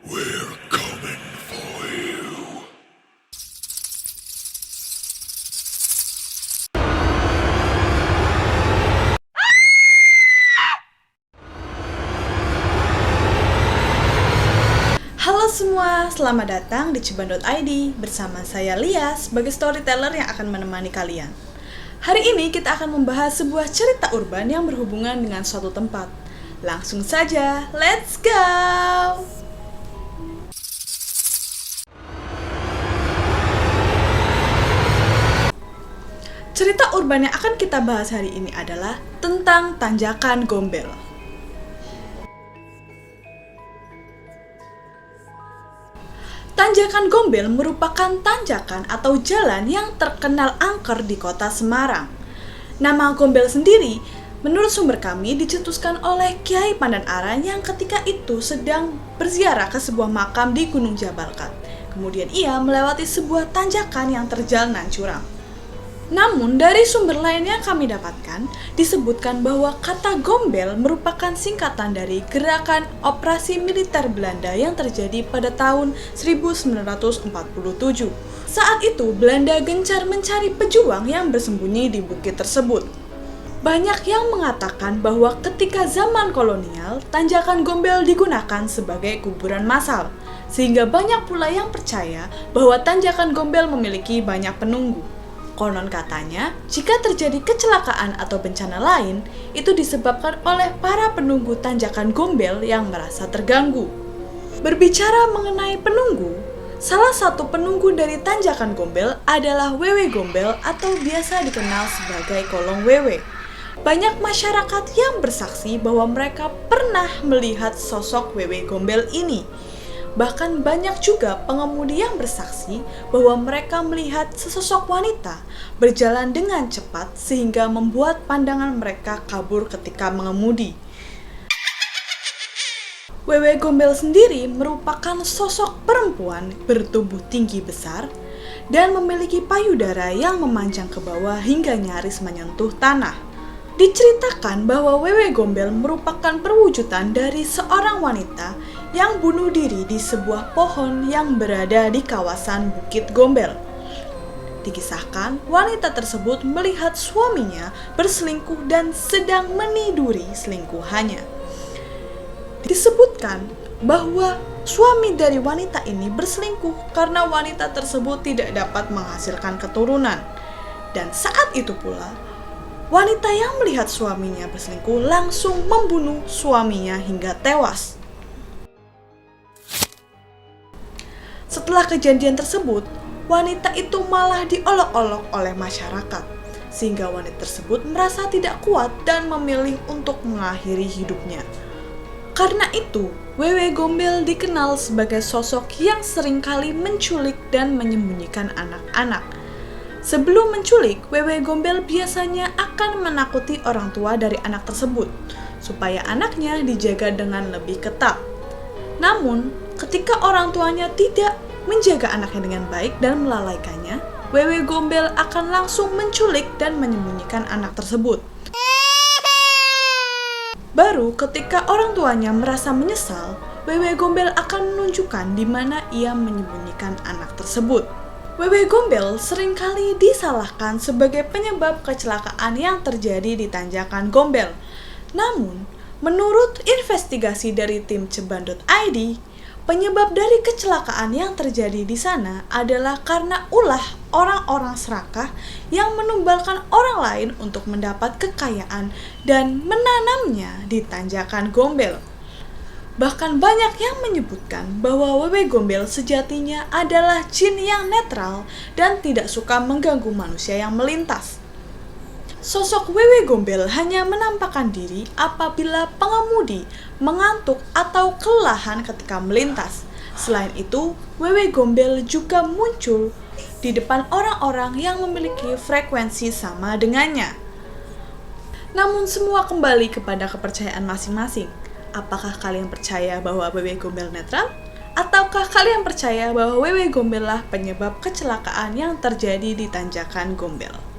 We're coming for you. Halo semua, selamat datang di Ceban.id. Bersama saya Lia sebagai storyteller yang akan menemani kalian. Hari ini kita akan membahas sebuah cerita urban yang berhubungan dengan suatu tempat. Langsung saja, let's go! Cerita urban yang akan kita bahas hari ini adalah tentang Tanjakan Gombel. Tanjakan Gombel merupakan tanjakan atau jalan yang terkenal angker di kota Semarang. Nama Gombel sendiri, menurut sumber kami, dicetuskan oleh Kiai Pandanaran yang ketika itu sedang berziarah ke sebuah makam di Gunung Jabalkat. Kemudian ia melewati sebuah tanjakan yang terjal nan curam. Namun, dari sumber lain yang kami dapatkan, disebutkan bahwa kata Gombel merupakan singkatan dari Gerakan Operasi Militer Belanda yang terjadi pada tahun 1947. Saat itu, Belanda gencar mencari pejuang yang bersembunyi di bukit tersebut. Banyak yang mengatakan bahwa ketika zaman kolonial, Tanjakan Gombel digunakan sebagai kuburan massal, sehingga banyak pula yang percaya bahwa Tanjakan Gombel memiliki banyak penunggu. Konon katanya, jika terjadi kecelakaan atau bencana lain, itu disebabkan oleh para penunggu Tanjakan Gombel yang merasa terganggu. Berbicara mengenai penunggu, salah satu penunggu dari Tanjakan Gombel adalah Wewe Gombel atau biasa dikenal sebagai Kolong Wewe. Banyak masyarakat yang bersaksi bahwa mereka pernah melihat sosok Wewe Gombel ini. Bahkan banyak juga pengemudi yang bersaksi bahwa mereka melihat sesosok wanita berjalan dengan cepat sehingga membuat pandangan mereka kabur ketika mengemudi. Wewe Gombel sendiri merupakan sosok perempuan bertubuh tinggi besar dan memiliki payudara yang memanjang ke bawah hingga nyaris menyentuh tanah. Diceritakan bahwa Wewe Gombel merupakan perwujudan dari seorang wanita yang bunuh diri di sebuah pohon yang berada di kawasan Bukit Gombel. Dikisahkan, wanita tersebut melihat suaminya berselingkuh dan sedang meniduri selingkuhannya. Disebutkan bahwa suami dari wanita ini berselingkuh karena wanita tersebut tidak dapat menghasilkan keturunan. Dan saat itu pula, wanita yang melihat suaminya berselingkuh langsung membunuh suaminya hingga tewas. Setelah kejadian tersebut, wanita itu malah diolok-olok oleh masyarakat, sehingga wanita tersebut merasa tidak kuat dan memilih untuk mengakhiri hidupnya. Karena itu, Wewe Gombel dikenal sebagai sosok yang seringkali menculik dan menyembunyikan anak-anak. Sebelum menculik, Wewe Gombel biasanya akan menakuti orang tua dari anak tersebut, supaya anaknya dijaga dengan lebih ketat. Namun, ketika orang tuanya tidak menjaga anaknya dengan baik dan melalaikannya, Wewe Gombel akan langsung menculik dan menyembunyikan anak tersebut. Baru ketika orang tuanya merasa menyesal, Wewe Gombel akan menunjukkan di mana ia menyembunyikan anak tersebut. Wewe Gombel seringkali disalahkan sebagai penyebab kecelakaan yang terjadi di Tanjakan Gombel. Namun, menurut investigasi dari tim Ceban.id, penyebab dari kecelakaan yang terjadi di sana adalah karena ulah orang-orang serakah yang menumbalkan orang lain untuk mendapat kekayaan dan menanamnya di Tanjakan Gombel. Bahkan banyak yang menyebutkan bahwa Wewe Gombel sejatinya adalah jin yang netral dan tidak suka mengganggu manusia yang melintas. Sosok Wewe Gombel hanya menampakkan diri apabila pengemudi mengantuk atau kelelahan ketika melintas. Selain itu, Wewe Gombel juga muncul di depan orang-orang yang memiliki frekuensi sama dengannya. Namun semua kembali kepada kepercayaan masing-masing. Apakah kalian percaya bahwa Wewe Gombel netral? Ataukah kalian percaya bahwa Wewe Gombel lah penyebab kecelakaan yang terjadi di Tanjakan Gombel?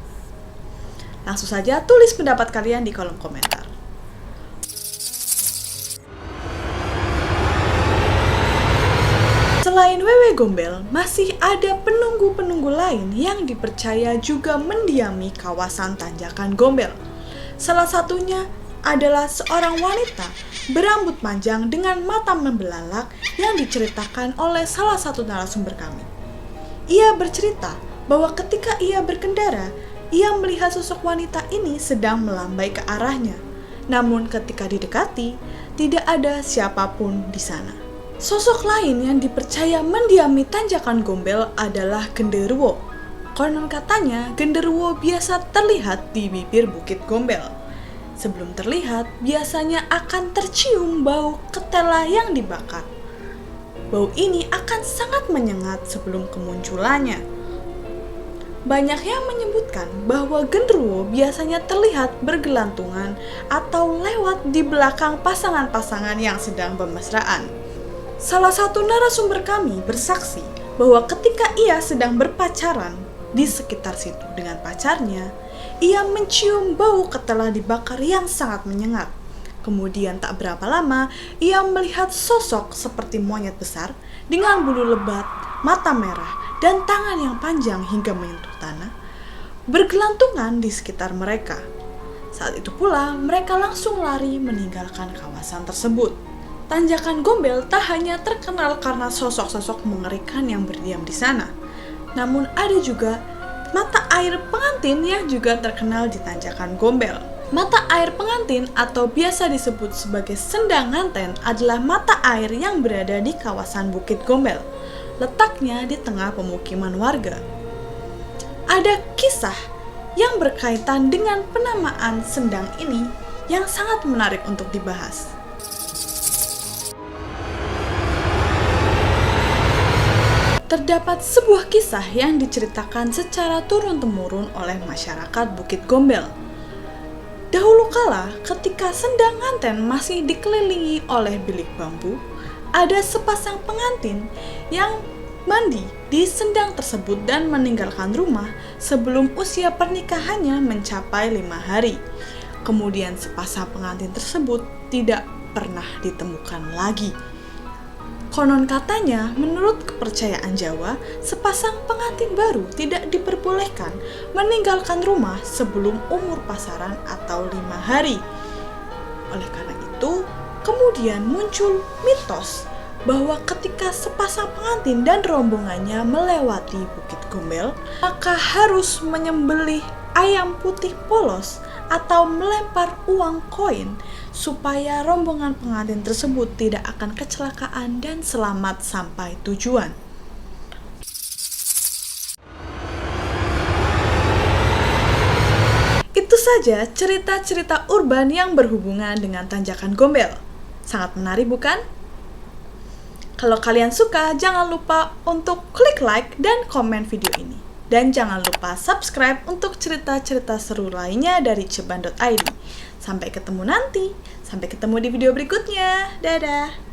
Langsung saja tulis pendapat kalian di kolom komentar. Selain Wewe Gombel, masih ada penunggu-penunggu lain yang dipercaya juga mendiami kawasan Tanjakan Gombel. Salah satunya adalah seorang wanita berambut panjang dengan mata membelalak yang diceritakan oleh salah satu narasumber kami. Ia bercerita bahwa ketika ia berkendara, ia melihat sosok wanita ini sedang melambai ke arahnya. Namun ketika didekati, tidak ada siapapun di sana. Sosok lain yang dipercaya mendiami Tanjakan Gombel adalah genderuwo. Konon katanya, genderuwo biasa terlihat di bibir Bukit Gombel. Sebelum terlihat, biasanya akan tercium bau ketela yang dibakar. Bau ini akan sangat menyengat sebelum kemunculannya. Banyak yang menyebutkan bahwa genderuwo biasanya terlihat bergelantungan atau lewat di belakang pasangan-pasangan yang sedang bermesraan. Salah satu narasumber kami bersaksi bahwa ketika ia sedang berpacaran di sekitar situ dengan pacarnya, ia mencium bau ketela dibakar yang sangat menyengat. Kemudian tak berapa lama, ia melihat sosok seperti monyet besar dengan bulu lebat, mata merah, dan tangan yang panjang hingga menyentuh tanah, bergelantungan di sekitar mereka. Saat itu pula, mereka langsung lari meninggalkan kawasan tersebut. Tanjakan Gombel tak hanya terkenal karena sosok-sosok mengerikan yang berdiam di sana, namun ada juga mata air pengantin yang juga terkenal di Tanjakan Gombel. Mata air pengantin atau biasa disebut sebagai sendang nganten adalah mata air yang berada di kawasan Bukit Gombel. Letaknya di tengah pemukiman warga. Ada kisah yang berkaitan dengan penamaan sendang ini yang sangat menarik untuk dibahas. Terdapat sebuah kisah yang diceritakan secara turun-temurun oleh masyarakat Bukit Gombel. Dahulu kala, ketika sendang nganten masih dikelilingi oleh bilik bambu, ada sepasang pengantin yang mandi di sendang tersebut dan meninggalkan rumah sebelum usia pernikahannya mencapai 5 hari. Kemudian sepasang pengantin tersebut tidak pernah ditemukan lagi. Konon katanya, menurut kepercayaan Jawa, sepasang pengantin baru tidak diperbolehkan meninggalkan rumah sebelum umur pasaran atau 5 hari. Oleh karena itu, kemudian muncul mitos bahwa ketika sepasang pengantin dan rombongannya melewati Bukit Gombel, maka harus menyembelih ayam putih polos atau melempar uang koin supaya rombongan pengantin tersebut tidak akan kecelakaan dan selamat sampai tujuan. Itu saja cerita-cerita urban yang berhubungan dengan Tanjakan Gombel. Sangat menarik bukan? Kalau kalian suka, jangan lupa untuk klik like dan komen video ini. Dan jangan lupa subscribe untuk cerita-cerita seru lainnya dari ceban.id. Sampai ketemu nanti. Sampai ketemu di video berikutnya. Dadah.